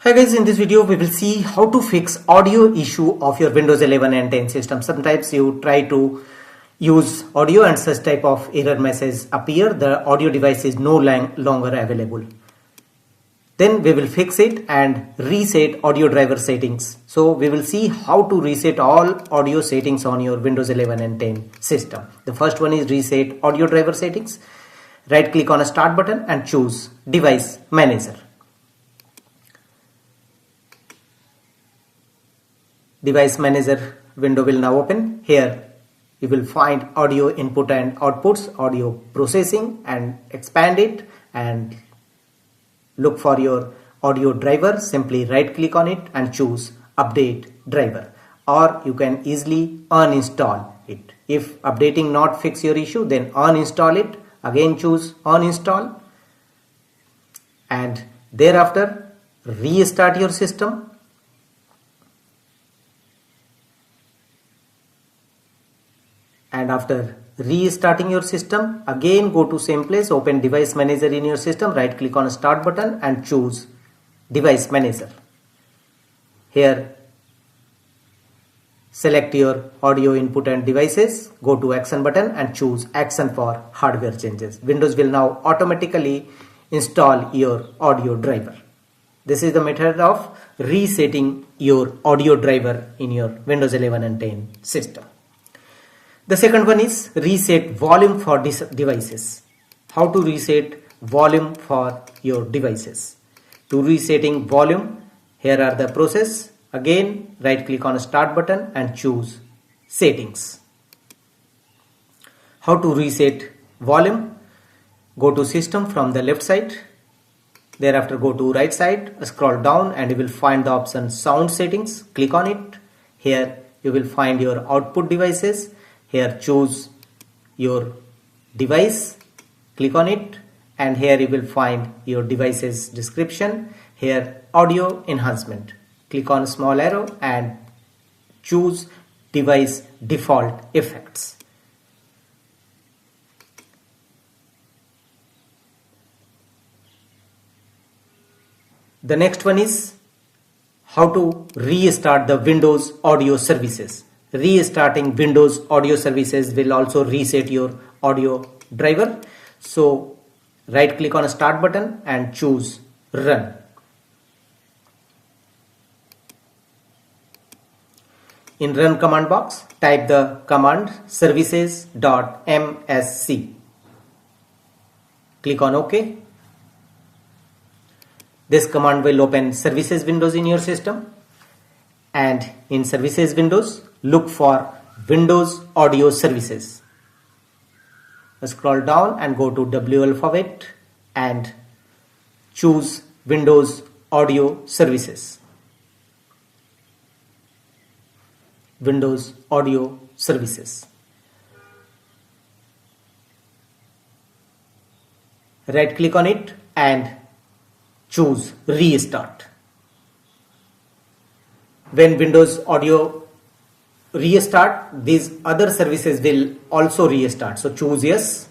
Hi guys, in this video we will see how to fix audio issue of your Windows 11 and 10 system. Sometimes you try to use audio and such type of error message appear. The audio device is no longer available. Then we will fix it and reset audio driver settings. So we will see how to reset all audio settings on your Windows 11 and 10 system. The first one is reset audio driver settings. Right click on a start button and choose device manager. Device manager window will now open. Here you will find audio input and outputs, audio processing, and expand it and look for your audio driver. Simply right click on it and choose update driver, or you can easily uninstall it. If updating not fix your issue, then uninstall it. Again choose uninstall and thereafter restart your system. And after restarting your system, again go to same place, open device manager in your system, right click on start button and choose device manager. Here select your audio input and devices, go to action button and choose action for hardware changes. Windows will now automatically install your audio driver. This is the method of resetting your audio driver in your Windows 11 and 10 system. The second one is reset volume for devices. How to reset volume for your devices? To resetting volume, here are the process. Again, right click on start button and choose settings. How to reset volume? Go to system from the left side. Thereafter go to right side, scroll down and you will find the option sound settings. Click on it. Here you will find your output devices. Here choose your device, click on it, and here you will find your device's description. Here audio enhancement, click on small arrow and choose device default effects. The next one is how to restart the Windows audio services. Restarting Windows audio services will also reset your audio driver. So right click on a start button and choose run. In run command box, type the command services.msc. Click on OK. This command will open services windows in your system, and in services windows look for Windows audio services. Scroll down and go to W alphabet and choose Windows audio services. Windows audio services. Right click on it and choose restart. When Windows audio restart, these other services will also restart. So choose yes.